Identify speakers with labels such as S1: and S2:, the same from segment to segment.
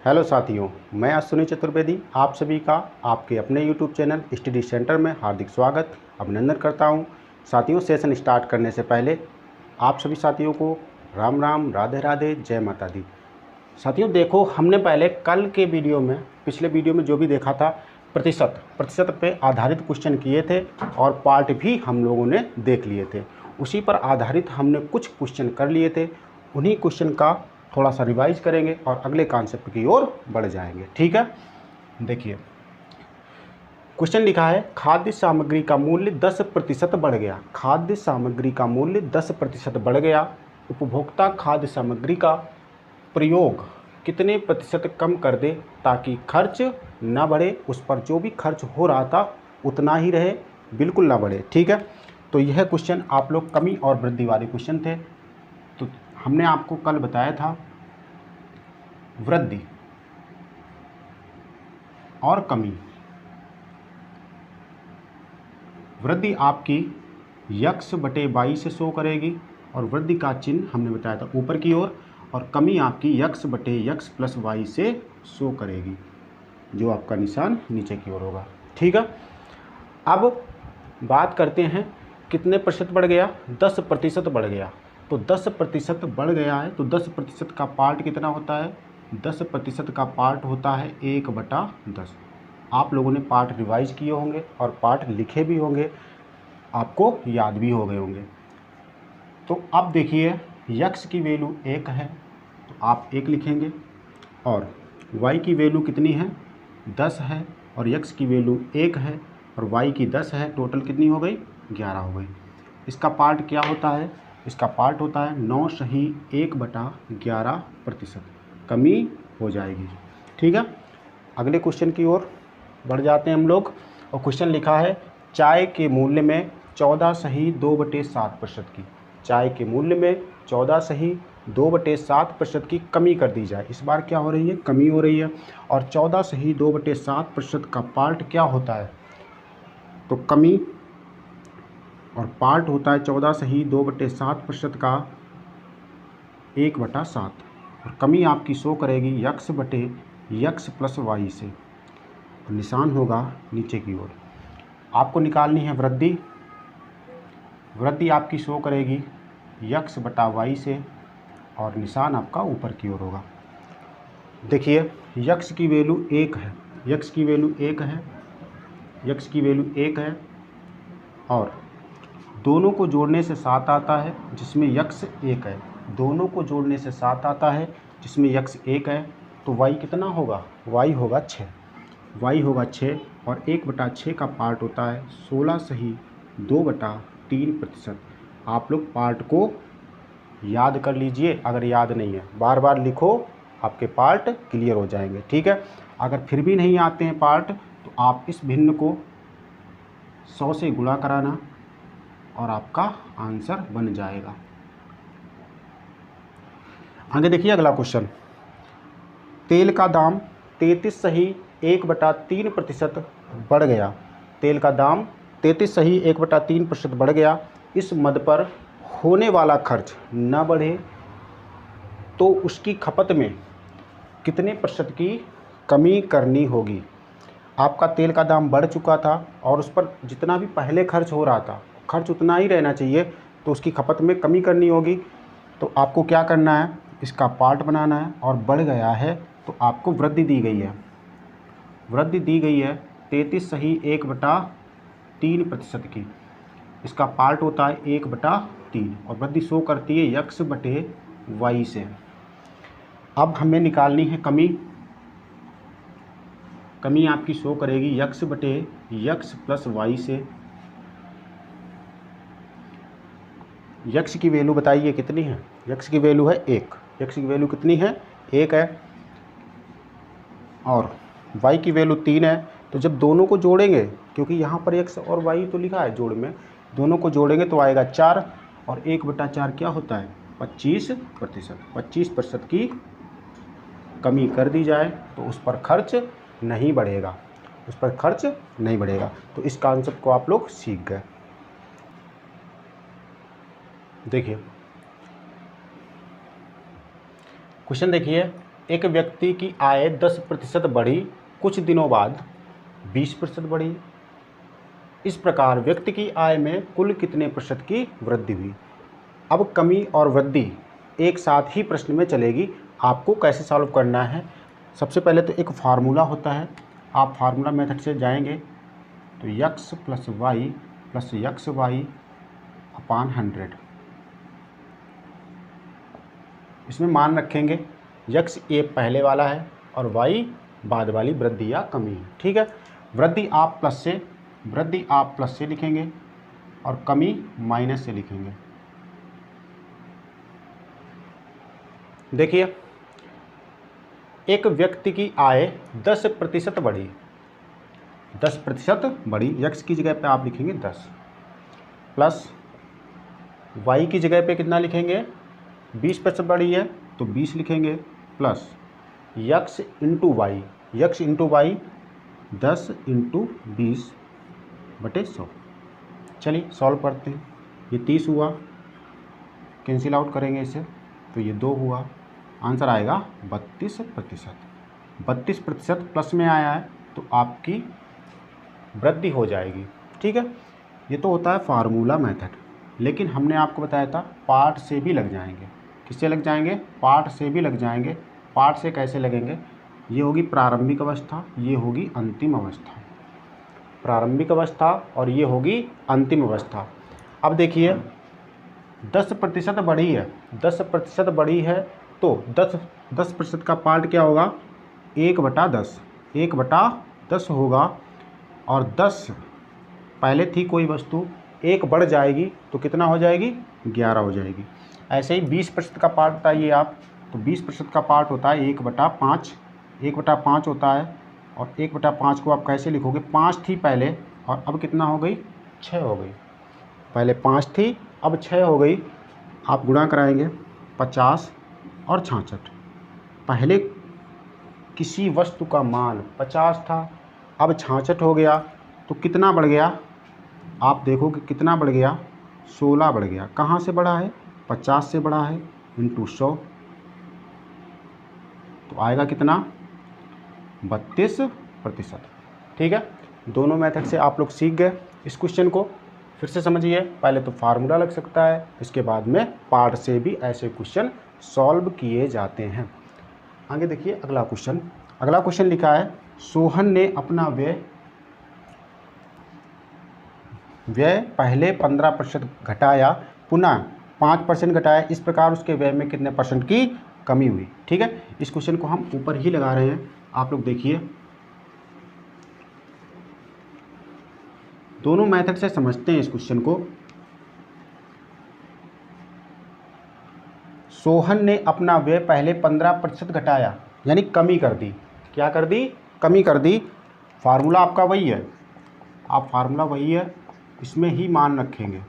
S1: Hello साथियों, मैं अश्विनी चतुर्वेदी आप सभी का आपके अपने YouTube चैनल स्टडी सेंटर में हार्दिक स्वागत अभिनंदन करता हूं। साथियों, सेशन स्टार्ट करने से पहले आप सभी साथियों को राम राम, राधे राधे, जय माता दी। साथियों देखो, हमने पहले कल के वीडियो में, पिछले वीडियो में जो भी देखा था, प्रतिशत पे आधारित क्वेश्चन किए थे और पार्ट भी हम लोगों ने देख लिए थे। उसी पर आधारित हमने कुछ क्वेश्चन कर लिए थे। उन्हीं क्वेश्चन का थोड़ा सा रिवाइज करेंगे और अगले कॉन्सेप्ट की ओर बढ़ जाएंगे। ठीक है, देखिए क्वेश्चन लिखा है, खाद्य सामग्री का मूल्य 10% बढ़ गया। खाद्य सामग्री का मूल्य 10% बढ़ गया। उपभोक्ता खाद्य सामग्री का प्रयोग कितने प्रतिशत कम कर दे ताकि खर्च ना बढ़े। उस पर जो भी खर्च हो रहा था उतना ही रहे, बिल्कुल ना बढ़े। ठीक है, तो यह क्वेश्चन आप लोग कमी और वृद्धि वाले क्वेश्चन थे। तो हमने आपको कल बताया था वृद्धि और कमी। वृद्धि आपकी x/y से शो करेगी और वृद्धि का चिन्ह हमने बताया था ऊपर की ओर, और कमी आपकी x/x + y से शो करेगी, जो आपका निशान नीचे की ओर होगा। ठीक है, अब बात करते हैं कितने प्रतिशत बढ़ गया। 10% बढ़ गया। तो 10% बढ़ गया है तो 10% का पार्ट कितना होता है? 10% का पार्ट होता है 1/10। आप लोगों ने पार्ट रिवाइज किए होंगे और पार्ट लिखे भी होंगे, आपको याद भी हो गए होंगे। तो अब देखिए, x की वैल्यू 1 है तो आप 1 लिखेंगे, और y की वैल्यू कितनी है? 10 है, और x की वैल्यू 1 है और y की 10 है। टोटल कितनी हो गई? 11 हो गई। इसका पार्ट क्या होता है? इसका पार्ट होता है 9 सही 1/11%। कमी हो जाएगी। ठीक है, अगले क्वेश्चन की ओर बढ़ जाते हैं हम लोग। और क्वेश्चन लिखा है, चाय के मूल्य में 14 सही 2/7% की, चाय के मूल्य में 14 सही 2/7% की कमी कर दी जाए। इस बार क्या हो रही है? कमी हो रही है। और 14 सही 2/7% का पार्ट क्या होता है? तो कमी, और पार्ट होता है 14 सही 2/7% का 1/7, और कमी आपकी शो करेगी x/x + y से, और निशान होगा नीचे की ओर। आपको निकालनी है वृद्धि। वृद्धि आपकी शो करेगी x/y से, और निशान आपका ऊपर की ओर होगा। देखिए, x की वैल्यू 1 है, x की वैल्यू 1 है, x की वैल्यू 1 है, और दोनों को जोड़ने से 7 आता है जिसमें x 1 है। दोनों को जोड़ने से 7 आता है जिसमें x 1 है। तो y कितना होगा? y होगा 6। y होगा 6, और 1/6 का पार्ट होता है 16 सही 2/3%। आप लोग पार्ट को याद कर लीजिए, अगर याद नहीं है बार बार लिखो, आपके पार्ट क्लियर हो जाएंगे। ठीक है, अगर फिर भी नहीं आते हैं पार्ट तो आप इस भिन्न को 100 से गुणा कराना और आपका आंसर बन जाएगा। आगे देखिए अगला क्वेश्चन, तेल का दाम 33 सही 1/3% बढ़ गया। तेल का दाम 33 सही 1/3% बढ़ गया। इस मद पर होने वाला खर्च न बढ़े तो उसकी खपत में कितने प्रतिशत की कमी करनी होगी। आपका तेल का दाम बढ़ चुका था और उस पर जितना भी पहले खर्च हो रहा था, खर्च उतना ही रहना चाहिए, तो उसकी खपत में कमी करनी होगी। तो आपको क्या करना है? इसका पार्ट बनाना है, और बढ़ गया है तो आपको वृद्धि दी गई है। वृद्धि दी गई है 33 सही 1/3% की। इसका पार्ट होता है 1/3, और वृद्धि शो करती है x/y से। अब हमें निकालनी है कमी। कमी आपकी शो करेगी x/x + y से। x की वैल्यू बताइए कितनी है? x की वैल्यू है 1। x की वैल्यू कितनी है? 1 है, और y की वैल्यू 3 है। तो जब दोनों को जोड़ेंगे, क्योंकि यहाँ पर x और y तो लिखा है जोड़ में, दोनों को जोड़ेंगे तो आएगा 4, और 1/4 क्या होता है? 25%। 25% की कमी कर दी जाए तो उस पर खर्च नहीं बढ़ेगा, उस पर खर्च नहीं बढ़ेगा। तो इस कॉन्सेप्ट को आप लोग सीख गए। देखिए क्वेश्चन, देखिए एक व्यक्ति की आय 10% बढ़ी, कुछ दिनों बाद 20% बढ़ी। इस प्रकार व्यक्ति की आय में कुल कितने प्रतिशत की वृद्धि हुई। अब कमी और वृद्धि एक साथ ही प्रश्न में चलेगी। आपको कैसे सॉल्व करना है, सबसे पहले तो एक फार्मूला होता है, आप फार्मूला मेथड से जाएंगे तो x + y + xy अपान 100। इसमें मान रखेंगे x ये पहले वाला है और y बाद वाली वृद्धि या कमी है। ठीक है, वृद्धि आप प्लस से लिखेंगे और कमी माइनस से लिखेंगे। देखिए, एक व्यक्ति की आय 10% बढ़ी, 10% बढ़ी, x की जगह पे आप लिखेंगे 10 प्लस y की जगह पे कितना लिखेंगे, 20% बढ़ी है तो 20 लिखेंगे plus x into y, 10 into 20/100। चलिए सॉल्व करते हैं। ये 30 हुआ, कैंसिल आउट करेंगे इसे तो ये 2 हुआ, आंसर आएगा 32%। 32% प्लस में आया है तो आपकी वृद्धि हो जाएगी। ठीक है, ये तो होता है फार्मूला मेथड, लेकिन हमने आपको बताया था पार्ट से भी लग जाएंगे। किससे लग जाएंगे, पार्ट से भी लग जाएंगे। पार्ट से कैसे लगेंगे, ये होगी प्रारंभिक अवस्था, ये होगी अंतिम अवस्था, प्रारंभिक अवस्था और ये होगी अंतिम अवस्था। अब देखिए 10% बढ़ी है, 10% बढ़ी है तो 10% का पार्ट क्या होगा, 1/10, 1/10 होगा और 10 पहले थी कोई वस्तु, 1 बढ़ जाएगी तो कितना हो जाएगी, 11 हो जाएगी। ऐसे ही 20% का पार्ट बताइए आप, तो 20% का पार्ट होता है 1/5, 1/5 होता है और 1/5 को आप कैसे लिखोगे, 5 थी पहले और अब कितना हो गई, 6 हो गई। पहले 5 थी अब 6 हो गई। आप गुणा कराएंगे 50 और 66। पहले किसी वस्तु का मान 50 था, अब 66 हो गया तो कितना बढ़ गया, आप देखोगे कितना बढ़ गया, 16 बढ़ गया। कहाँ से बढ़ा है, 50 से बढ़ा है, इंटू 100 तो आएगा कितना, 32%। ठीक है, दोनों मेथड से आप लोग सीख गए। इस क्वेश्चन को फिर से समझिए, पहले तो फार्मूला लग सकता है, इसके बाद में पार्ट से भी ऐसे क्वेश्चन सॉल्व किए जाते हैं। आगे देखिए अगला क्वेश्चन लिखा है, सोहन ने अपना व्यय पहले 15% घटाया, पुनः 5% घटाया, इस प्रकार उसके व्यय में कितने परसेंट की कमी हुई। ठीक है, इस क्वेश्चन को हम ऊपर ही लगा रहे हैं, आप लोग देखिए। दोनों मेथड से समझते हैं इस क्वेश्चन को। सोहन ने अपना व्यय पहले 15% घटाया, यानी कमी कर दी। क्या कर दी, कमी कर दी। फार्मूला आपका वही है, आप फार्मूला वही है, इसमें ही मान रखेंगे,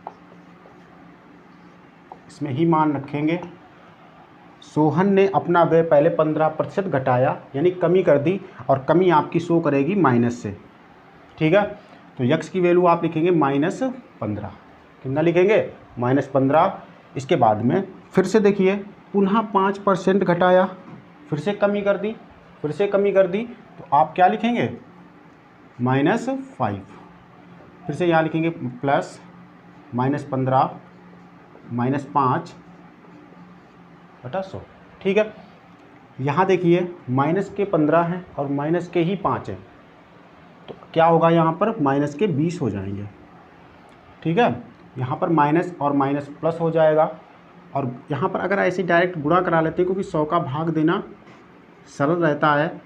S1: इसमें ही मान रखेंगे। सोहन ने अपना व्यय पहले 15% घटाया, यानी कमी कर दी, और कमी आपकी शो करेगी माइनस से। ठीक है, तो यक्स की वैल्यू आप लिखेंगे -15। कितना लिखेंगे, -15। इसके बाद में फिर से देखिए, पुनः 5% घटाया, फिर से कमी कर दी, फिर से कमी कर दी, तो आप क्या लिखेंगे, -5। फिर से यहाँ लिखेंगे प्लस -15 -5/100। ठीक है, यहाँ देखिए माइनस के 15 हैं और माइनस के ही 5 हैं, तो क्या होगा, यहाँ पर माइनस के 20 हो जाएंगे। ठीक है, यहाँ पर माइनस और माइनस प्लस हो जाएगा, और यहाँ पर अगर ऐसे डायरेक्ट गुणा करा लेते हैं, क्योंकि 100 का भाग देना सरल रहता है,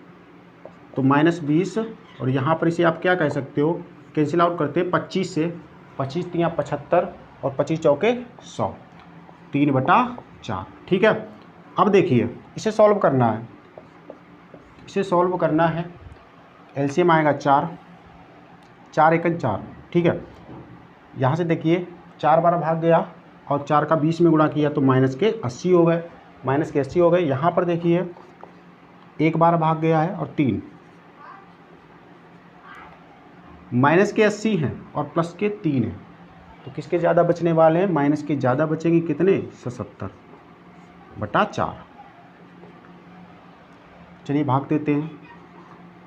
S1: तो -20 और यहाँ पर इसे आप क्या कह सकते हो, कैंसिल आउट करते हैं 25 से, 25 × 75 और 25 चौके 100, 3/4। ठीक है, अब देखिए इसे सॉल्व करना है, इसे सॉल्व करना है। एलसीएम आएगा 4, 4 × 4। ठीक है, यहाँ से देखिए 4 बार भाग गया और 4 का 20 में गुणा किया तो माइनस के 80 हो गए, माइनस के 80 हो गए। यहाँ पर देखिए 1 बार भाग गया है और 3, माइनस के 80 हैं और प्लस के 3 हैं, तो किसके ज़्यादा बचने वाले हैं, माइनस के ज़्यादा बचेंगे। कितने, 77/4। चलिए भाग देते हैं।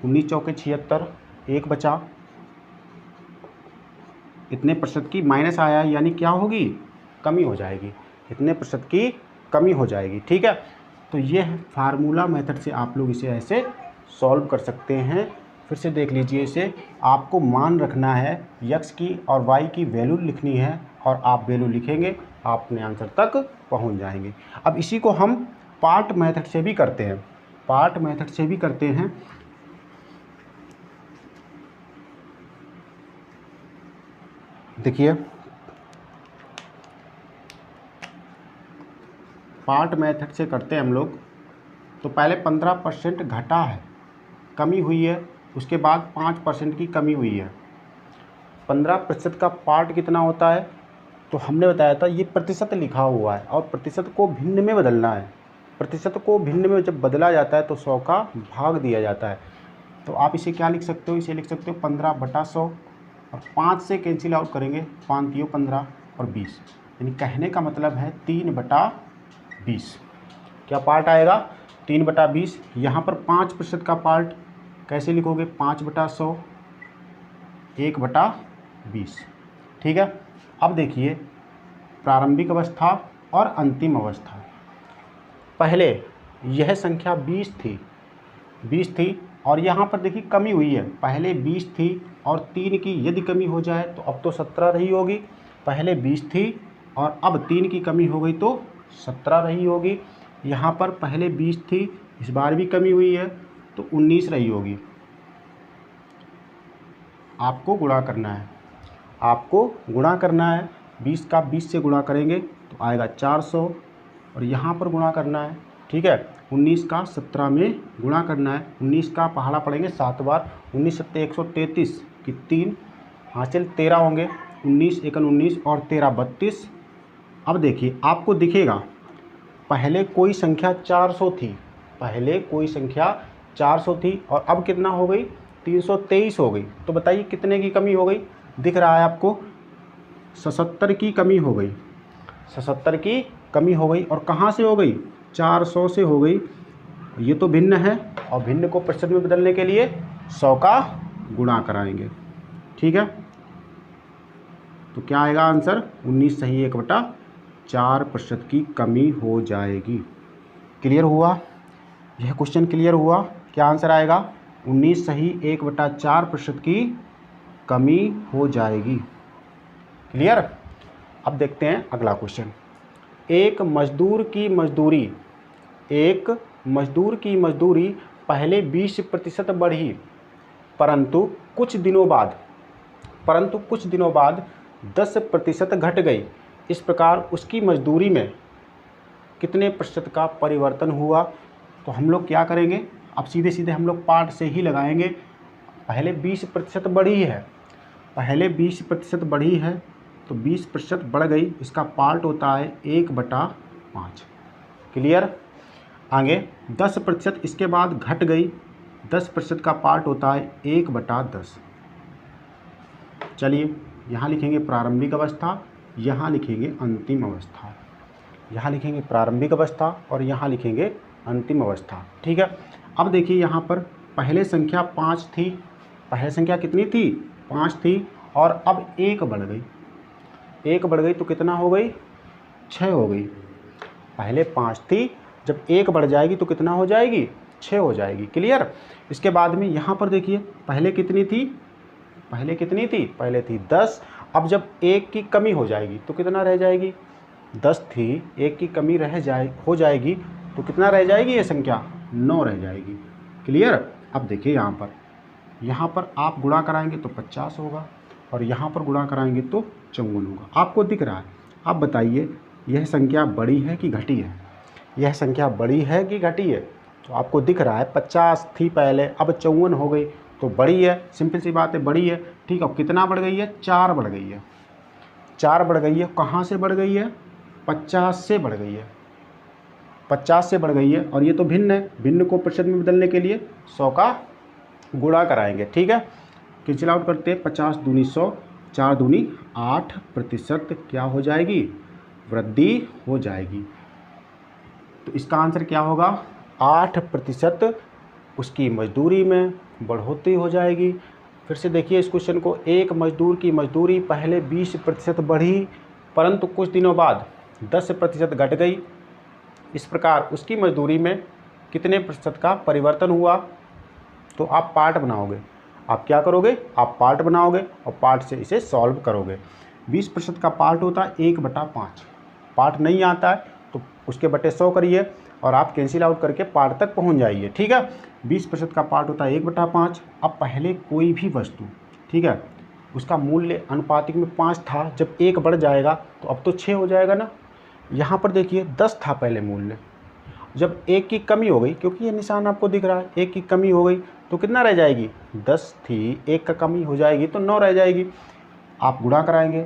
S1: 19 चौके 76, 1 बचा, इतने प्रतिशत की माइनस आया है, यानी क्या होगी, कमी हो जाएगी, इतने प्रतिशत की कमी हो जाएगी। ठीक है, तो ये फार्मूला मेथड से आप लोग इसे ऐसे सॉल्व कर सकते हैं। फिर से देख लीजिए इसे, आपको मान रखना है, x की और y की वैल्यू लिखनी है और आप वैल्यू लिखेंगे, आप अपने आंसर तक पहुंच जाएंगे। अब इसी को हम पार्ट मेथड से भी करते हैं, पार्ट मेथड से भी करते हैं। देखिए पार्ट मेथड से करते हैं हम लोग। तो पहले 15% घटा है, कमी हुई है, उसके बाद 5% की कमी हुई है। 15% का पार्ट कितना होता है, तो हमने बताया था ये प्रतिशत लिखा हुआ है और प्रतिशत को भिन्न में बदलना है। प्रतिशत को भिन्न में जब बदला जाता है तो 100 का भाग दिया जाता है। तो आप इसे क्या लिख सकते हो, इसे लिख सकते हो 15/100 और 5 से कैंसिल आउट करेंगे, 5 × 15 और 20, यानी कहने का मतलब है 3/20। क्या पार्ट आएगा, 3/20। यहाँ पर 5% का पार्ट कैसे लिखोगे, 5/100, 1/20। ठीक है, अब देखिए प्रारंभिक अवस्था और अंतिम अवस्था। पहले यह संख्या 20 थी और यहाँ पर देखिए कमी हुई है, पहले 20 थी और 3 की यदि कमी हो जाए तो अब तो 17 रही होगी। पहले 20 थी और अब 3 की कमी हो गई तो 17 रही होगी। यहाँ पर पहले 20 थी, इस बार भी कमी हुई है तो 19 रही होगी। आपको गुणा करना है, आपको गुणा करना है, 20 का 20 से गुणा करेंगे तो आएगा 400 और यहाँ पर गुणा करना है। ठीक है, 19 का 17 में गुणा करना है, 19 का पहाड़ा पड़ेंगे 7 बार, 19 7 133 की 3 हासिल 13 होंगे, 19 1 19 और 13 32। अब देखिए आपको दिखेगा पहले कोई संख्या 400 थी, पहले कोई संख्या 400 थी और अब कितना हो गई, 323 हो गई। तो बताइए कितने की कमी हो गई, दिख रहा है आपको, 77 की कमी हो गई, 77 की कमी हो गई। और कहाँ से हो गई, 400 से हो गई। ये तो भिन्न है और भिन्न को प्रतिशत में बदलने के लिए 100 का गुणा कराएंगे। ठीक है, तो क्या आएगा आंसर, 19 सही 1/4% की कमी हो जाएगी। क्लियर हुआ, यह क्वेश्चन क्लियर हुआ। क्या आंसर आएगा, 19 सही 1/4% की कमी हो जाएगी। क्लियर। अब देखते हैं अगला क्वेश्चन। एक मजदूर की मजदूरी पहले 20% बढ़ी, परंतु कुछ दिनों बाद 10% घट गई। इस प्रकार उसकी मजदूरी में कितने प्रतिशत का परिवर्तन हुआ। तो हम लोग क्या करेंगे, अब सीधे सीधे हम लोग पार्ट से ही लगाएंगे। पहले 20% बढ़ी है, पहले 20% बढ़ी है तो 20% बढ़ गई, इसका पार्ट होता है 1/5। क्लियर। आगे 10% इसके बाद घट गई, 10% का पार्ट होता है 1/10। चलिए यहाँ लिखेंगे प्रारंभिक अवस्था, यहाँ लिखेंगे अंतिम अवस्था, यहाँ लिखेंगे प्रारंभिक अवस्था और यहाँ लिखेंगे अंतिम अवस्था। ठीक है। अब देखिए यहाँ पर पहले संख्या 5 थी, पहले संख्या कितनी थी, 5 थी और अब 1 बढ़ गई, 1 बढ़ गई तो कितना हो गई, 6 हो गई। पहले 5 थी, जब 1 बढ़ जाएगी तो कितना हो जाएगी, 6 हो जाएगी। क्लियर। इसके बाद में यहाँ पर देखिए पहले कितनी थी, पहले थी 10। अब जब 1 की कमी हो जाएगी तो कितना रह जाएगी, 10 थी, 1 की कमी हो जाएगी तो कितना रह जाएगी, ये संख्या 9 रह जाएगी। क्लियर। अब देखिए यहाँ पर आप गुणा कराएंगे तो 50 होगा और यहाँ पर गुणा कराएंगे तो 54 होगा। आपको दिख रहा है। आप बताइए यह संख्या बड़ी है कि घटी है, यह संख्या बड़ी है कि घटी है। तो आपको दिख रहा है 50 थी पहले, अब 54 हो गई तो बड़ी है, सिंपल सी बात है, बड़ी है। ठीक है। कितना बढ़ गई है, 4 बढ़ गई है, 4 बढ़ गई है। कहाँ से बढ़ गई है, 50 से बढ़ गई है, 50 से बढ़ गई है। और ये तो भिन्न है, भिन्न को प्रतिशत में बदलने के लिए 100 का गुणा कराएंगे। ठीक है। कैंसिल आउट करते हैं, 50 दूनी 100, 4 दूनी 8% क्या हो जाएगी, वृद्धि हो जाएगी। तो इसका आंसर क्या होगा, 8% उसकी मजदूरी में बढ़ोतरी हो जाएगी। फिर से देखिए इस क्वेश्चन को, एक मजदूर की मजदूरी पहले 20% बढ़ी परंतु कुछ दिनों बाद 10% घट गई। इस प्रकार उसकी मजदूरी में कितने प्रतिशत का परिवर्तन हुआ। तो आप पार्ट बनाओगे, आप क्या करोगे, आप पार्ट बनाओगे और पार्ट से इसे सॉल्व करोगे। 20% का पार्ट होता है 1/5, पार्ट नहीं आता है तो उसके बटे 100 करिए और आप कैंसिल आउट करके पार्ट तक पहुंच जाइए। ठीक है, 20% का पार्ट होता है 1/5। अब पहले कोई भी वस्तु, ठीक है, उसका मूल्य अनुपातिक में 5 था, जब 1 बढ़ जाएगा तो अब तो 6 हो जाएगा ना। यहाँ पर देखिए 10 था पहले मूल्य, जब 1 की कमी हो गई, क्योंकि ये निशान आपको दिख रहा है, 1 की कमी हो गई तो कितना रह जाएगी, 10 थी, 1 का कमी हो जाएगी तो 9 रह जाएगी। आप गुणा कराएंगे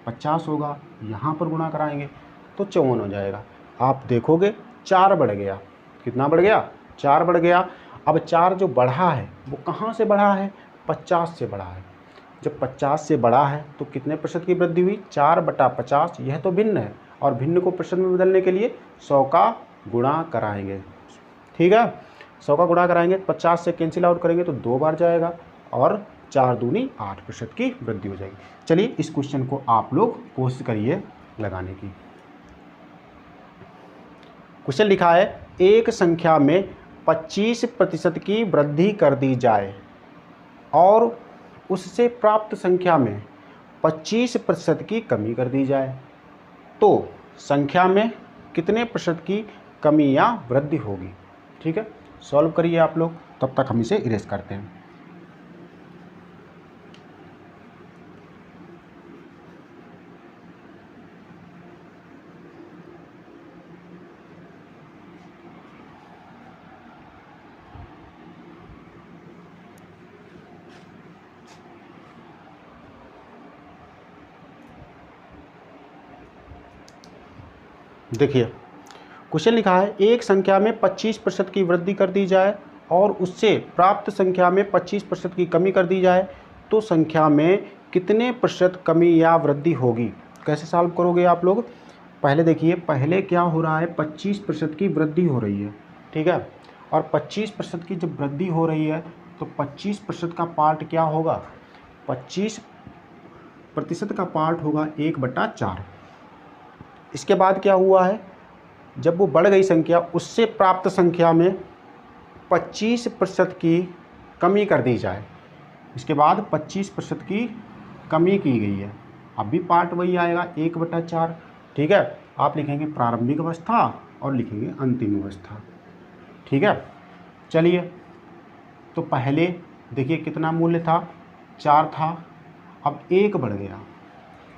S1: 50 होगा, यहाँ पर गुणा कराएंगे तो 54 हो जाएगा। आप देखोगे 4 बढ़ गया, कितना बढ़ गया, 4 बढ़ गया। अब 4 जो बढ़ा है वो कहाँ से बढ़ा है, 50 से बढ़ा है। जब 50 से बढ़ा है तो कितने प्रतिशत की वृद्धि हुई, 4/50। यह तो भिन्न है और भिन्न को प्रतिशत में बदलने के लिए 100 का गुणा कराएंगे। ठीक है, 100 का गुणा कराएंगे, 50 से कैंसिल आउट करेंगे तो 2 बार जाएगा और 4 दूनी 8% की वृद्धि हो जाएगी। चलिए इस क्वेश्चन को आप लोग कोशिश करिए लगाने की। क्वेश्चन लिखा है, एक संख्या में 25% की वृद्धि कर दी जाए और उससे प्राप्त संख्या में 25% की कमी कर दी जाए तो संख्या में कितने प्रतिशत की कमी या वृद्धि होगी। ठीक है, सॉल्व करिए आप लोग, तब तक हम इसे इरेज करते हैं। देखिए क्वेश्चन लिखा है, एक संख्या में 25% की वृद्धि कर दी जाए और उससे प्राप्त संख्या में 25% की कमी कर दी जाए तो संख्या में कितने प्रतिशत कमी या वृद्धि होगी। कैसे सॉल्व करोगे आप लोग, पहले देखिए, पहले क्या हो रहा है, 25% की वृद्धि हो रही है। ठीक है, और 25% की जब वृद्धि हो रही है तो 25% का पार्ट क्या होगा, 25% का पार्ट होगा 1/4। इसके बाद क्या हुआ है, जब वो बढ़ गई संख्या, उससे प्राप्त संख्या में 25% की कमी कर दी जाए। इसके बाद 25% की कमी की गई है, अब भी पार्ट वही आएगा 1/4। ठीक है, आप लिखेंगे प्रारंभिक अवस्था और लिखेंगे अंतिम अवस्था। ठीक है, चलिए तो पहले देखिए कितना मूल्य था, 4 था, अब 1 बढ़ गया,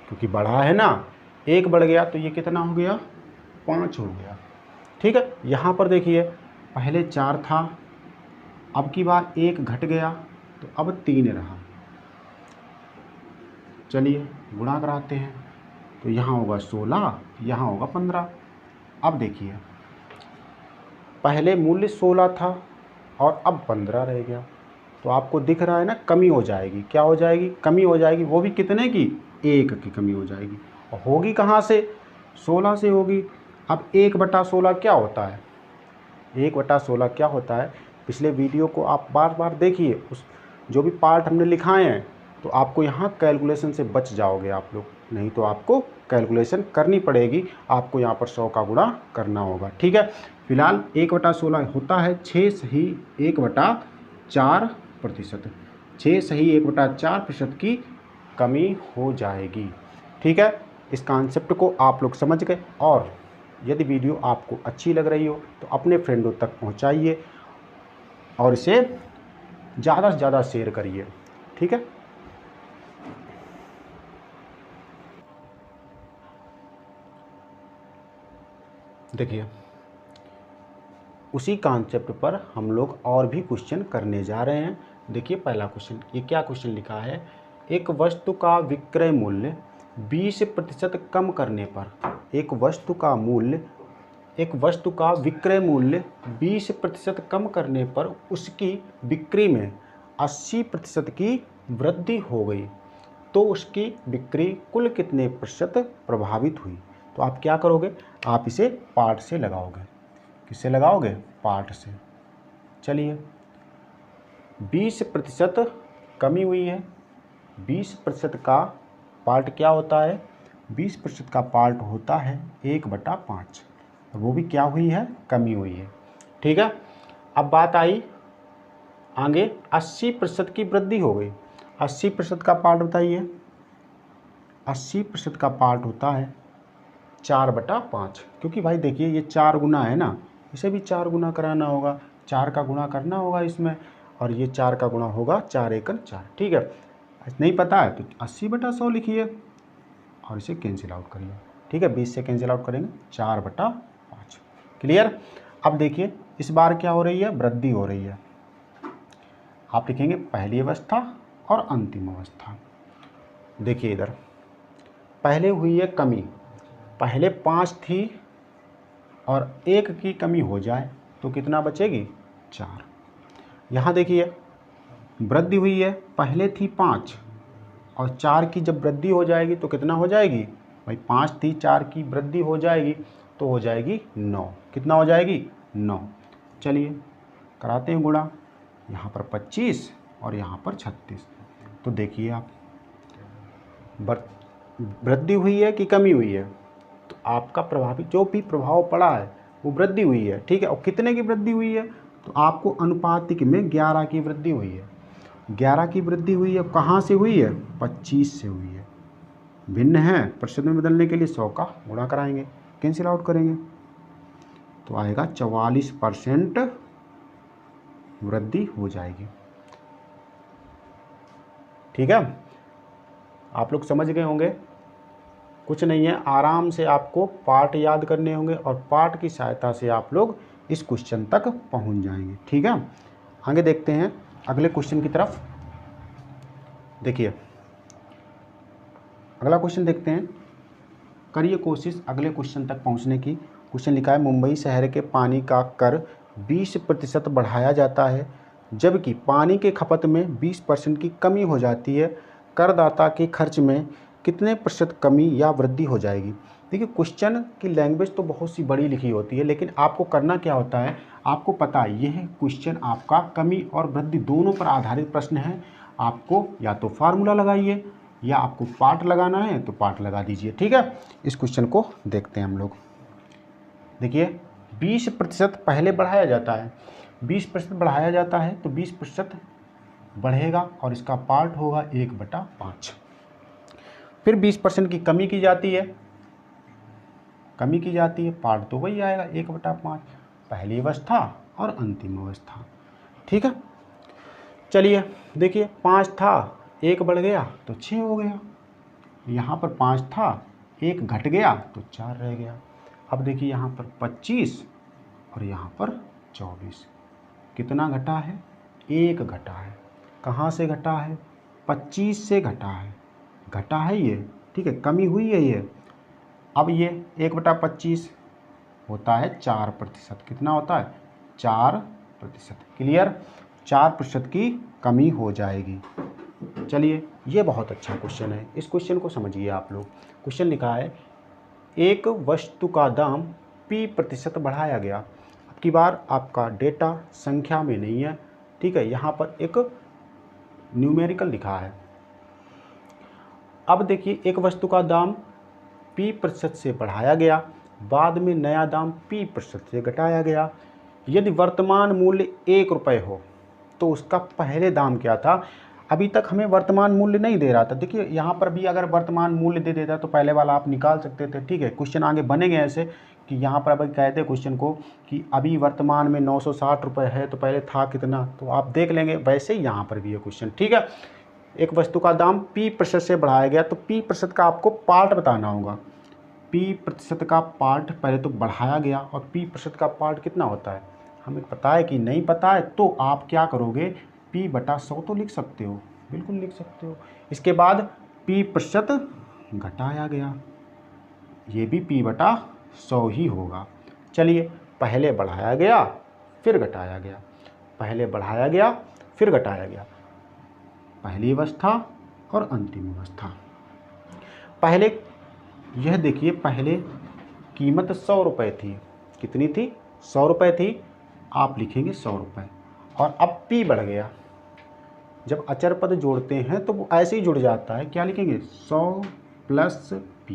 S1: क्योंकि बढ़ा है ना, 1 बढ़ गया तो ये कितना हो गया, 5 हो गया। ठीक है, यहाँ पर देखिए पहले 4 था, अब की बार 1 घट गया तो अब 3 रहा। चलिए गुणा कराते हैं, तो यहाँ होगा 16, यहाँ होगा 15। अब देखिए पहले मूल्य 16 था और अब 15 रह गया, तो आपको दिख रहा है ना, कमी हो जाएगी। क्या हो जाएगी, कमी हो जाएगी, वो भी कितने की, 1 की कमी हो जाएगी। और होगी कहाँ से, 16 से होगी। अब 1/16 क्या होता है, 1/16 क्या होता है, पिछले वीडियो को आप बार बार देखिए, उस जो भी पार्ट हमने लिखाए हैं, तो आपको यहाँ कैलकुलेशन से बच जाओगे आप लोग, नहीं तो आपको कैलकुलेशन करनी पड़ेगी, आपको यहाँ पर 100 का गुणा करना होगा। ठीक है, फिलहाल 1/16 होता है 6 सही 1/4%, 6 सही 1/4% की कमी हो जाएगी। ठीक है, इस कॉन्सेप्ट को आप लोग समझ गए, और यदि वीडियो आपको अच्छी लग रही हो तो अपने फ्रेंडों तक पहुंचाइए और इसे ज़्यादा से ज़्यादा शेयर करिए। ठीक है, देखिए उसी कॉन्सेप्ट पर हम लोग और भी क्वेश्चन करने जा रहे हैं। देखिए पहला क्वेश्चन, ये क्या क्वेश्चन लिखा है, एक वस्तु का विक्रय मूल्य 20% कम करने पर, एक वस्तु का विक्रय मूल्य 20% कम करने पर उसकी बिक्री में 80% की वृद्धि हो गई तो उसकी बिक्री कुल कितने प्रतिशत प्रभावित हुई। तो आप क्या करोगे, आप इसे पार्ट से लगाओगे। किससे लगाओगे, पार्ट से। चलिए 20% कमी हुई है। 20% का पार्ट क्या होता है? 20% का पार्ट होता है 1/5, और वो भी क्या हुई है? कमी हुई है। ठीक है। अब बात आई आगे, 80% की वृद्धि हो गई। 80% का पार्ट बताइए। 80% का पार्ट होता है 4/5, क्योंकि भाई देखिए ये 4 गुना है ना, इसे भी 4 गुना कराना होगा, 4 का गुणा करना होगा इसमें, और ये 4 का गुणा होगा 4 एकड़ 4। ठीक है, नहीं पता है तो 80/100 लिखिए और इसे कैंसिल आउट करिए। ठीक है, 20 से कैंसिल आउट करेंगे 4/5। क्लियर। अब देखिए इस बार क्या हो रही है? वृद्धि हो रही है। आप लिखेंगे पहली अवस्था और अंतिम अवस्था। देखिए इधर पहले हुई है कमी, पहले 5 थी और 1 की कमी हो जाए तो कितना बचेगी? 4। यहाँ देखिए वृद्धि हुई है, पहले थी 5 और 4 की जब वृद्धि हो जाएगी तो कितना हो जाएगी? भाई 5 थी, 4 की वृद्धि हो जाएगी तो हो जाएगी 9। कितना हो जाएगी? 9। चलिए कराते हैं गुणा, यहाँ पर 25 और यहाँ पर 36। तो देखिए आप वृद्धि हुई है कि कमी हुई है? तो आपका प्रभावित जो भी प्रभाव पड़ा है वो वृद्धि हुई है। ठीक है, और कितने की वृद्धि हुई है? तो आपको अनुपातिक में 11 की वृद्धि हुई है। 11 की वृद्धि हुई है, कहाँ से हुई है? 25 से हुई है। भिन्न है, प्रतिशत में बदलने के लिए 100 का गुणा कराएंगे, कैंसिल आउट करेंगे तो आएगा 44% वृद्धि हो जाएगी। ठीक है, आप लोग समझ गए होंगे। कुछ नहीं है, आराम से आपको पार्ट याद करने होंगे और पार्ट की सहायता से आप लोग इस क्वेश्चन तक पहुंच जाएंगे। ठीक है, आगे देखते हैं अगले क्वेश्चन की तरफ। देखिए अगला क्वेश्चन देखते हैं, करिए कोशिश अगले क्वेश्चन तक पहुंचने की। क्वेश्चन लिखा है मुंबई शहर के पानी का कर 20% बढ़ाया जाता है, जबकि पानी के खपत में 20% की कमी हो जाती है। करदाता के खर्च में कितने प्रतिशत कमी या वृद्धि हो जाएगी? देखिए क्वेश्चन की लैंग्वेज तो बहुत सी बड़ी लिखी होती है, लेकिन आपको करना क्या होता है, आपको पता है यह क्वेश्चन आपका कमी और वृद्धि दोनों पर आधारित प्रश्न है। आपको या तो फार्मूला लगाइए या आपको पार्ट लगाना है तो पार्ट लगा दीजिए। ठीक है, इस क्वेश्चन को देखते हैं हम लोग। देखिए 20% पहले बढ़ाया जाता है, 20% बढ़ाया जाता है तो 20% बढ़ेगा और इसका पार्ट होगा 1/5। फिर 20% की कमी की जाती है, पार्ट तो वही आएगा 1/5, पहली अवस्था और अंतिम अवस्था। ठीक है, चलिए देखिए 5 था, 1 बढ़ गया तो 6 हो गया। यहाँ पर 5 था, 1 घट गया तो 4 रह गया। अब देखिए यहाँ पर 25 और यहाँ पर 24, कितना घटा है? 1 घटा है। कहाँ से घटा है? 25 से घटा है ये। ठीक है, कमी हुई है ये। अब ये 1/25 होता है 4%। कितना होता है? 4%। क्लियर, 4% की कमी हो जाएगी। चलिए ये बहुत अच्छा क्वेश्चन है, इस क्वेश्चन को समझिए आप लोग। क्वेश्चन लिखा है एक वस्तु का दाम P% बढ़ाया गया। अब की बार आपका डेटा संख्या में नहीं है। ठीक है, यहाँ पर एक न्यूमेरिकल लिखा है। अब देखिए एक वस्तु का दाम P% से बढ़ाया गया, बाद में नया दाम P% से घटाया गया। यदि वर्तमान मूल्य 1 रुपये हो तो उसका पहले दाम क्या था? अभी तक हमें वर्तमान मूल्य नहीं दे रहा था। देखिए यहाँ पर भी अगर वर्तमान मूल्य दे देता तो पहले वाला आप निकाल सकते थे। ठीक है, क्वेश्चन आगे बनेंगे ऐसे कि यहाँ पर अभी कहते हैं क्वेश्चन को कि अभी वर्तमान में 960 रुपये है तो पहले था कितना, तो आप देख लेंगे। वैसे ही यहाँ पर भी है क्वेश्चन। ठीक है, एक वस्तु का दाम P% से बढ़ाया गया तो P% का आपको पार्ट बताना होगा। P% का पार्ट पहले तो बढ़ाया गया और P% का पार्ट कितना होता है हमें पता है कि नहीं पता है, तो आप क्या करोगे? P/100 तो लिख सकते हो, बिल्कुल लिख सकते हो। इसके बाद P% घटाया गया, ये भी P/100 ही होगा। चलिए पहले बढ़ाया गया फिर घटाया गया, पहले बढ़ाया गया फिर घटाया गया, पहली अवस्था और अंतिम अवस्था। पहले यह देखिए, पहले कीमत 100 रुपये थी। कितनी थी? 100 रुपये थी। आप लिखेंगे 100 रुपये, और अब P बढ़ गया। जब अचर पद जोड़ते हैं तो वो ऐसे ही जुड़ जाता है। क्या लिखेंगे 100 प्लस p।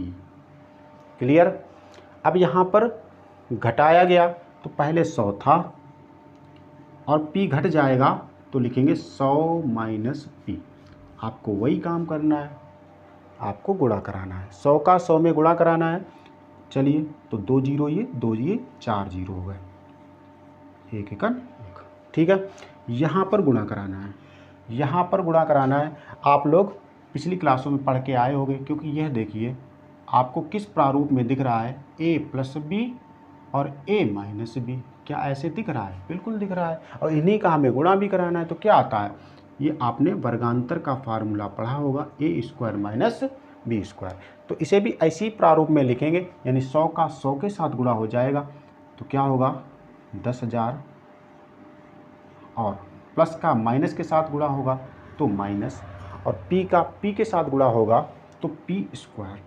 S1: क्लियर। अब यहाँ पर घटाया गया तो पहले 100 था और p घट जाएगा तो लिखेंगे 100 माइनस p। आपको वही काम करना है, आपको गुणा कराना है, 100 का 100 में गुणा कराना है। चलिए तो 2 जीरो ये 2 ये 4 जीरो हो गए, एक एकन एक। ठीक है, यहाँ पर गुणा कराना है, यहाँ पर गुणा कराना है। आप लोग पिछली क्लासों में पढ़ के आए होंगे, क्योंकि यह देखिए आपको किस प्रारूप में दिख रहा है, a प्लस बी और a माइनस बी। क्या ऐसे दिख रहा है? बिल्कुल दिख रहा है। और इन्हीं का हमें गुणा भी कराना है। तो क्या आता है, ये आपने वर्गांतर का फार्मूला पढ़ा होगा, a square minus b square. तो इसे भी ऐसी प्रारूप में लिखेंगे, यानी 100 का 100 के साथ गुणा हो जाएगा तो क्या होगा 10,000, और प्लस का माइनस के साथ गुणा होगा तो माइनस, और p का p के साथ गुणा होगा तो p स्क्वायर।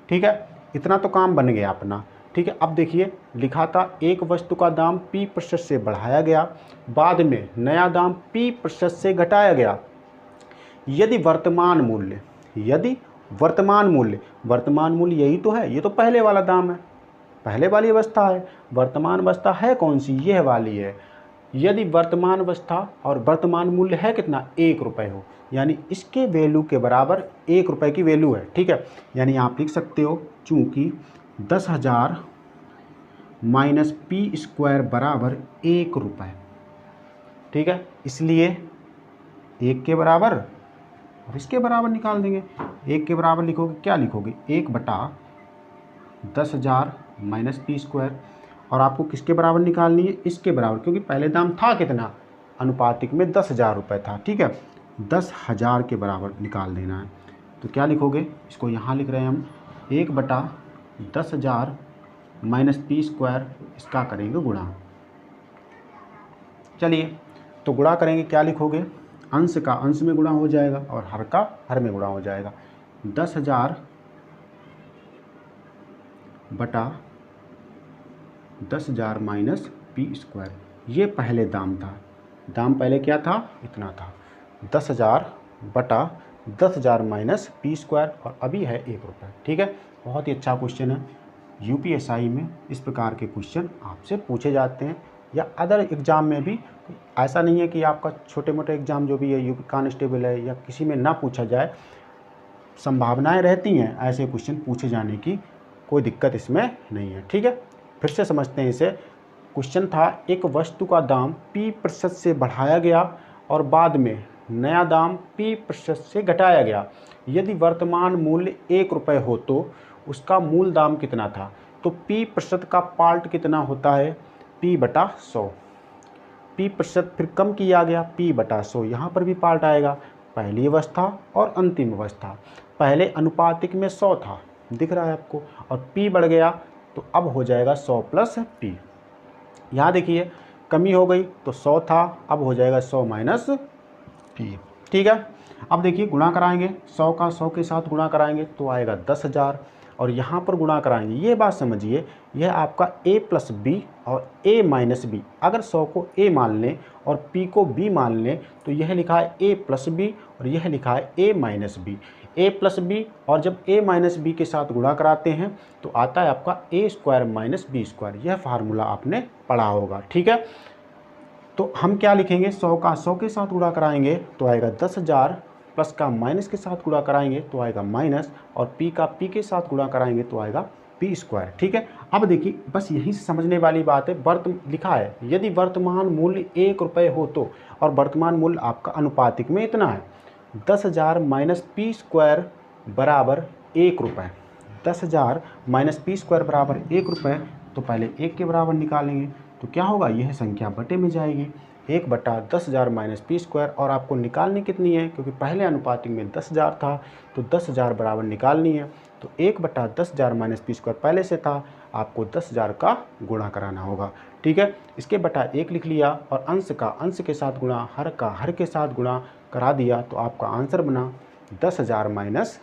S1: ठीक है, इतना तो काम बन गया अपना। ठीक है, अब देखिए लिखा था एक वस्तु का दाम p% से बढ़ाया गया, बाद में नया दाम p% से घटाया गया। यदि वर्तमान मूल्य, वर्तमान मूल्य यही तो है, ये तो पहले वाला दाम है, पहले वाली अवस्था है। वर्तमान अवस्था है कौन सी? यह वाली है। यदि वर्तमान अवस्था और वर्तमान मूल्य है कितना, 1 रुपये हो, यानी इसके वैल्यू के बराबर 1 रुपये की वैल्यू है। ठीक है, यानी आप लिख सकते हो चूँकि 10,000 माइनस p स्क्वायर बराबर 1 रुपये। ठीक है, इसलिए 1 के बराबर और इसके बराबर निकाल देंगे। 1 के बराबर लिखोगे, क्या लिखोगे, 1/10,000 माइनस p स्क्वायर, और आपको किसके बराबर निकालनी है, इसके बराबर, क्योंकि पहले दाम था कितना, अनुपातिक में 10,000 रुपये था। ठीक है, 10,000 के बराबर निकाल देना है। तो क्या लिखोगे, इसको यहाँ लिख रहे हैं हम, 1/10,000 माइनस p स्क्वायर, इसका करेंगे गुणा। चलिए तो गुणा करेंगे, क्या लिखोगे, अंश का अंश में गुणा हो जाएगा और हर का हर में गुणा हो जाएगा। 10,000 बटा 10,000 माइनस p स्क्वायर, ये पहले दाम था। दाम पहले क्या था, इतना था, 10,000 बटा 10,000 माइनस p स्क्वायर, और अभी है 1 रुपये। ठीक है, बहुत ही अच्छा क्वेश्चन है। यूपीएसआई में इस प्रकार के क्वेश्चन आपसे पूछे जाते हैं, या अदर एग्ज़ाम में भी। ऐसा नहीं है कि आपका छोटे मोटे एग्ज़ाम जो भी है, यूपी कांस्टेबल है या किसी में ना पूछा जाए, संभावनाएं रहती हैं ऐसे क्वेश्चन पूछे जाने की, कोई दिक्कत इसमें नहीं है। ठीक है, फिर से समझते हैं इसे। क्वेश्चन था एक वस्तु का दाम p% से बढ़ाया गया और बाद में नया दाम p% से घटाया गया। यदि वर्तमान मूल्य 1 रुपये हो तो उसका मूल दाम कितना था। तो p% का पार्ट कितना होता है, p/100। p% फिर कम किया गया, p/100, यहाँ पर भी पार्ट आएगा, पहली अवस्था और अंतिम अवस्था। पहले अनुपातिक में 100 था, दिख रहा है आपको, और p बढ़ गया तो अब हो जाएगा 100 प्लस p। यहाँ देखिए कमी हो गई तो 100 था, अब हो जाएगा 100 माइनस p। ठीक है, अब देखिए गुणा कराएंगे, 100 का 100 के साथ गुणा कराएंगे तो आएगा 10,000, और यहाँ पर गुणा कराएंगे। ये बात समझिए, यह आपका a प्लस बी और a माइनस बी। अगर 100 को a मान लें और p को b मान लें तो यह लिखा है a प्लस बी और यह लिखा है a minus b. a plus b, और जब a माइनस बी के साथ गुणा कराते हैं तो आता है आपका a square minus b square. यह फार्मूला आपने पढ़ा होगा। ठीक है, तो हम क्या लिखेंगे, 100 का 100 के साथ गुणा कराएंगे तो आएगा 10,000, प्लस का माइनस के साथ गुणा कराएंगे तो आएगा माइनस, और p का p के साथ गुणा कराएंगे तो आएगा p स्क्वायर। ठीक है, अब देखिए बस यहीं से समझने वाली बात है। लिखा है यदि वर्तमान मूल्य 1 रुपये हो तो, और वर्तमान मूल्य आपका अनुपातिक में इतना है, 10,000 माइनस p स्क्वायर बराबर 1 रुपये। 10,000 माइनस p स्क्वायर बराबर 1 रुपये, तो पहले 1 के बराबर निकालेंगे तो क्या होगा, यह संख्या बटे में जाएगी, 1/10,000 माइनस p स्क्वायर, और आपको निकालनी कितनी है, क्योंकि पहले अनुपातिक में 10,000 था तो 10,000 बराबर निकालनी है। तो 1/10,000 माइनस p स्क्वायर पहले से था, आपको 10,000 का गुणा कराना होगा। ठीक है, इसके बटा 1 लिख लिया, और अंश का अंश के साथ गुणा, हर का हर के साथ गुणा करा दिया, तो आपका आंसर बना 10,000 माइनस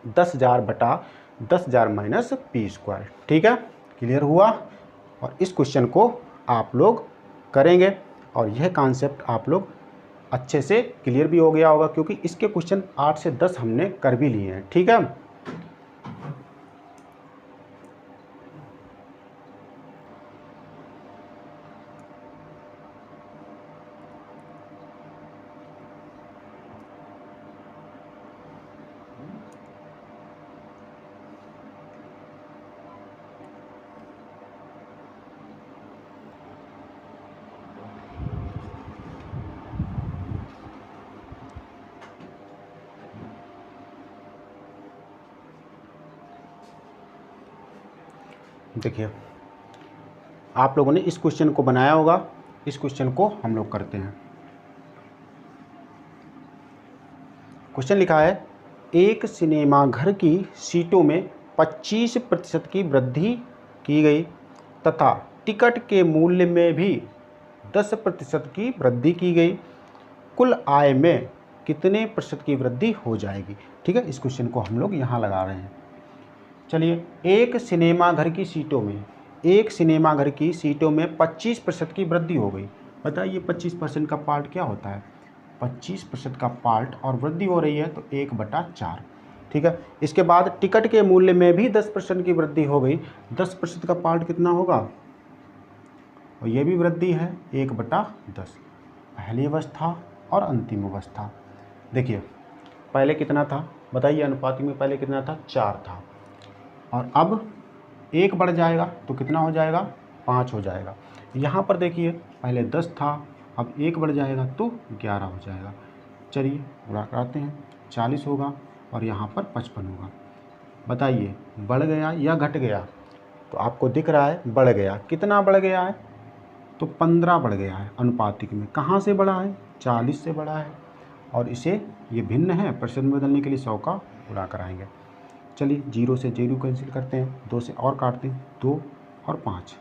S1: 10,000 बटा 10,000 माइनस p स्क्वायर। ठीक है, क्लियर हुआ। और इस क्वेश्चन को आप लोग करेंगे और यह कॉन्सेप्ट आप लोग अच्छे से क्लियर भी हो गया होगा, क्योंकि इसके क्वेश्चन 8 से 10 हमने कर भी लिए हैं। ठीक है, देखिए आप लोगों ने इस क्वेश्चन को बनाया होगा, इस क्वेश्चन को हम लोग करते हैं। क्वेश्चन लिखा है, एक सिनेमा घर की सीटों में 25% की वृद्धि की गई तथा टिकट के मूल्य में भी 10% की वृद्धि की गई, कुल आय में कितने प्रतिशत की वृद्धि हो जाएगी। ठीक है, इस क्वेश्चन को हम लोग यहाँ लगा रहे हैं। चलिए, एक सिनेमा घर की सीटों में 25% की वृद्धि हो गई। बताइए 25% का पार्ट क्या होता है, 25% का पार्ट और वृद्धि हो रही है तो 1/4। ठीक है, इसके बाद टिकट के मूल्य में भी 10% की वृद्धि हो गई। 10% का पार्ट कितना होगा, और ये भी वृद्धि है 1/10, पहली अवस्था और अंतिम अवस्था। देखिए पहले कितना था, बताइए अनुपातिक में पहले कितना था, 4 था, और अब 1 बढ़ जाएगा तो कितना हो जाएगा, 5 हो जाएगा। यहाँ पर देखिए पहले 10 था, अब 1 बढ़ जाएगा तो 11 हो जाएगा। चलिए गुणा कराते हैं, 40 होगा और यहाँ पर 55 होगा। बताइए बढ़ गया या घट गया, तो आपको दिख रहा है बढ़ गया। कितना बढ़ गया है, तो 15 बढ़ गया है अनुपातिक में। कहाँ से बढ़ा है, 40 से बढ़ा है, और इसे ये भिन्न है, प्रतिशत में बदलने के लिए 100 का गुणा कराएंगे। चलिए 0 से 0 कैंसिल करते हैं, 2 से और काटते हैं, 2 और 5,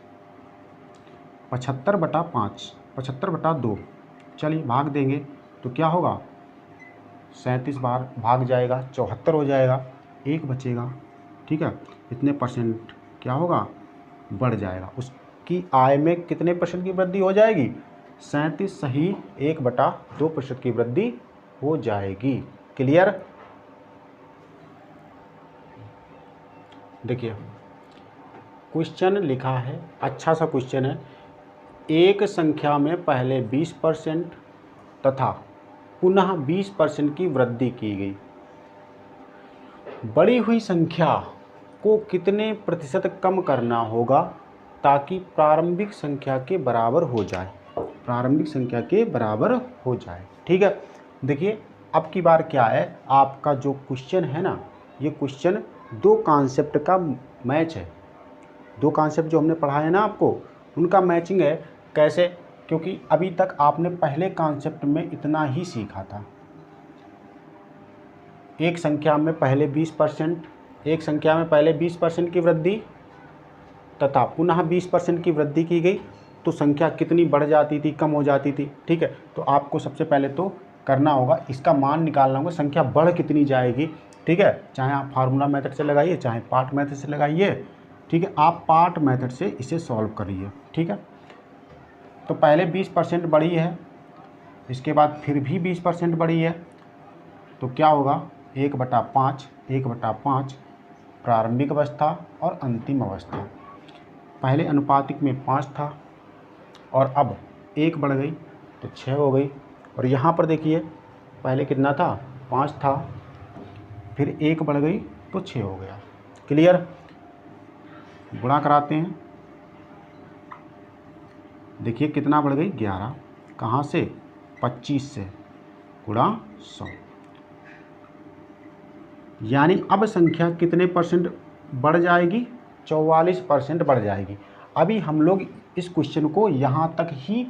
S1: 75/5, 75/2। चलिए भाग देंगे तो क्या होगा, 37 बार भाग जाएगा, 74 हो जाएगा, 1 बचेगा। ठीक है, इतने परसेंट क्या होगा, बढ़ जाएगा। उसकी आय में कितने परसेंट की वृद्धि हो जाएगी, 37 सही 1/2% की वृद्धि हो जाएगी। क्लियर। देखिए क्वेश्चन लिखा है, अच्छा सा क्वेश्चन है। एक संख्या में पहले 20% तथा पुनः 20% की वृद्धि की गई। बढ़ी हुई संख्या को कितने प्रतिशत कम करना होगा ताकि प्रारंभिक संख्या के बराबर हो जाए, प्रारंभिक संख्या के बराबर हो जाए। ठीक है, देखिए अब की बार क्या है, आपका जो क्वेश्चन है ना, ये क्वेश्चन 2 कॉन्सेप्ट का मैच है। 2 कॉन्सेप्ट जो हमने पढ़ा है ना आपको, उनका मैचिंग है। कैसे, क्योंकि अभी तक आपने पहले कॉन्सेप्ट में इतना ही सीखा था, एक संख्या में पहले 20%, एक संख्या में पहले 20% की वृद्धि तथा पुनः 20% की वृद्धि की गई तो संख्या कितनी बढ़ जाती थी, कम हो जाती थी। ठीक है, तो आपको सबसे पहले तो करना होगा, इसका मान निकालना होगा, संख्या बढ़ कितनी जाएगी। ठीक है, चाहे आप फार्मूला मेथड से लगाइए, चाहे पार्ट मेथड से लगाइए। ठीक है, आप पार्ट मेथड से इसे सॉल्व करिए। ठीक है, तो पहले 20% बढ़ी है, इसके बाद फिर भी 20% बढ़ी है, तो क्या होगा, 1/5, 1/5 प्रारंभिक अवस्था और अंतिम अवस्था। पहले अनुपातिक में 5 था और अब 1 बढ़ गई तो 6 हो गई। और यहाँ पर देखिए पहले कितना था, 5 था, फिर 1 बढ़ गई तो 6 हो गया। क्लियर। गुणा कराते हैं, देखिए कितना बढ़ गई, 11। कहाँ से, 25 से, गुणा 100। यानी अब संख्या कितने परसेंट बढ़ जाएगी, 44% बढ़ जाएगी। अभी हम लोग इस क्वेश्चन को यहाँ तक ही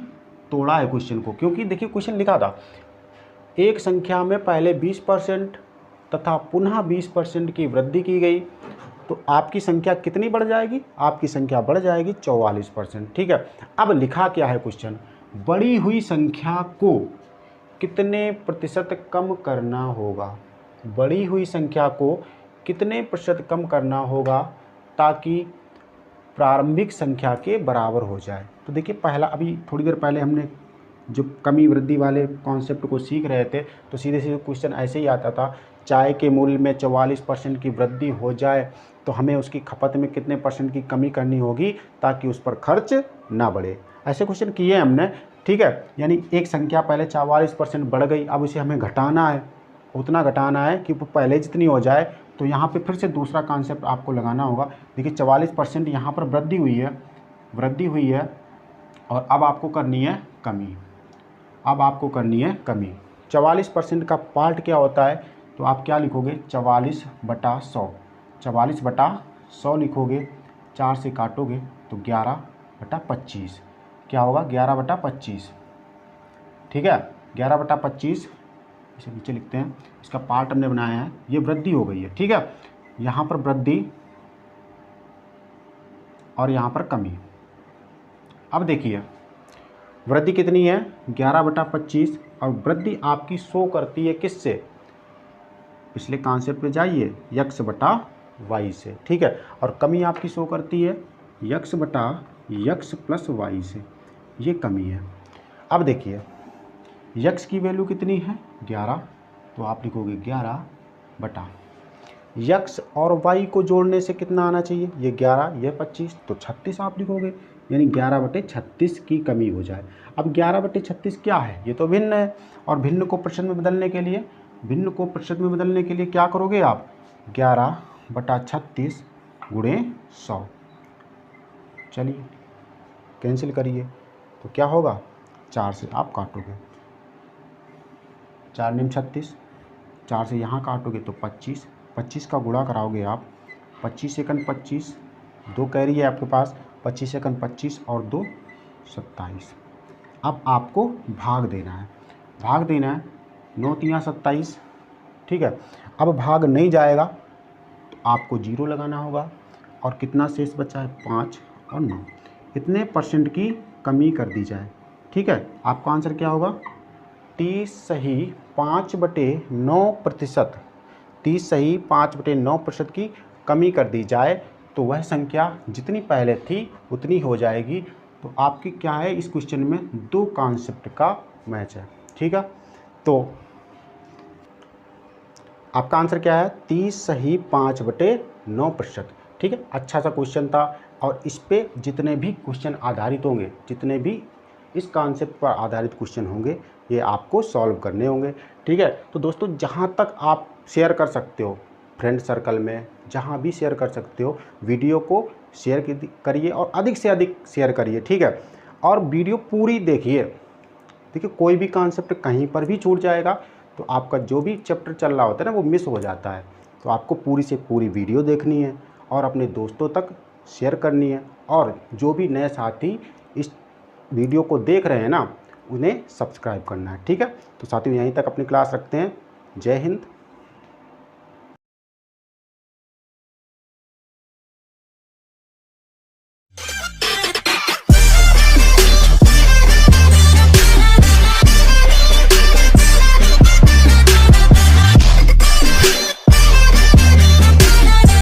S1: तोड़ा है क्वेश्चन को, क्योंकि देखिए क्वेश्चन लिखा था, एक संख्या में पहले 20% तथा पुनः 20% की वृद्धि की गई तो आपकी संख्या कितनी बढ़ जाएगी, आपकी संख्या बढ़ जाएगी 44%। ठीक है, अब लिखा क्या है क्वेश्चन, बढ़ी हुई संख्या को कितने प्रतिशत कम करना होगा, बढ़ी हुई संख्या को कितने प्रतिशत कम करना होगा ताकि प्रारंभिक संख्या के बराबर हो जाए। तो देखिए पहला, अभी थोड़ी देर पहले हमने जो कमी वृद्धि वाले कॉन्सेप्ट को सीख रहे थे तो सीधे सीधे क्वेश्चन ऐसे ही आता था, चाय के मूल्य में 44% की वृद्धि हो जाए तो हमें उसकी खपत में कितने परसेंट की कमी करनी होगी ताकि उस पर खर्च ना बढ़े। ऐसे क्वेश्चन किए हमने, ठीक है। यानी एक संख्या पहले 44% बढ़ गई, अब उसे हमें घटाना है, उतना घटाना है कि वो पहले जितनी हो जाए। तो यहाँ पे फिर से दूसरा कॉन्सेप्ट आपको लगाना होगा। देखिए 44% यहाँ पर वृद्धि हुई है और अब आपको करनी है कमी। 44% का पार्ट क्या होता है, तो आप क्या लिखोगे 44/100, 44/100 लिखोगे, 4 से काटोगे तो 11/25 क्या होगा, 11/25, ठीक है। 11/25 इसे नीचे लिखते हैं, इसका पार्ट हमने बनाया है, ये वृद्धि हो गई है, ठीक है। यहाँ पर वृद्धि और यहाँ पर कमी। अब देखिए वृद्धि कितनी है 11/25 और वृद्धि आपकी शो करती है किससे, पिछले कॉन्सेप्ट पे जाइए, x/y से, ठीक है। और कमी आपकी शो करती है x + y से, ये कमी है। अब देखिए x की वैल्यू कितनी है 11, तो आप लिखोगे 11 x और y को जोड़ने से कितना आना चाहिए, ये 11 ये 25 तो 36 आप लिखोगे, यानी 11/36 की कमी हो जाए। अब 11/36 क्या है, ये तो भिन्न है, और भिन्न को प्रतिशत में बदलने के लिए क्या करोगे आप, 11/36 × 100, चलिए कैंसिल करिए तो क्या होगा, 4 से आप काटोगे, 4 × 36, 4 से यहाँ काटोगे तो 25 का गुणा कराओगे आप, 25 एकन 25, 2 कैरी है आपके पास, 25 एकन 25 और 2 27। अब आपको भाग देना है, 9 × 3 = 27, ठीक है। अब भाग नहीं जाएगा तो आपको 0 लगाना होगा, और कितना शेष बचा है 5 और 9, इतने परसेंट की कमी कर दी जाए, ठीक है। आपका आंसर क्या होगा, 30 सही 5/9%, 30 सही 5/9% की कमी कर दी जाए तो वह संख्या जितनी पहले थी उतनी हो जाएगी। तो आपकी क्या है, इस क्वेश्चन में 2 कॉन्सेप्ट का मैच है, ठीक है। तो आपका आंसर क्या है, 30 सही 5/9%, ठीक है। अच्छा सा क्वेश्चन था, और इस पे जितने भी क्वेश्चन आधारित होंगे, जितने भी इस कॉन्सेप्ट पर आधारित क्वेश्चन होंगे, ये आपको सॉल्व करने होंगे, ठीक है। तो दोस्तों जहाँ तक आप शेयर कर सकते हो, फ्रेंड सर्कल में जहाँ भी शेयर कर सकते हो, वीडियो को शेयर करिए और अधिक से अधिक शेयर करिए, ठीक है। और वीडियो पूरी देखिए, देखिए कोई भी कॉन्सेप्ट कहीं पर भी छूट जाएगा तो आपका जो भी चैप्टर चल रहा होता है ना वो मिस हो जाता है। तो आपको पूरी से पूरी वीडियो देखनी है और अपने दोस्तों तक शेयर करनी है, और जो भी नए साथी इस वीडियो को देख रहे हैं ना उन्हें सब्सक्राइब करना है, ठीक है। तो साथियों यहीं तक अपनी क्लास रखते हैं। जय हिंद।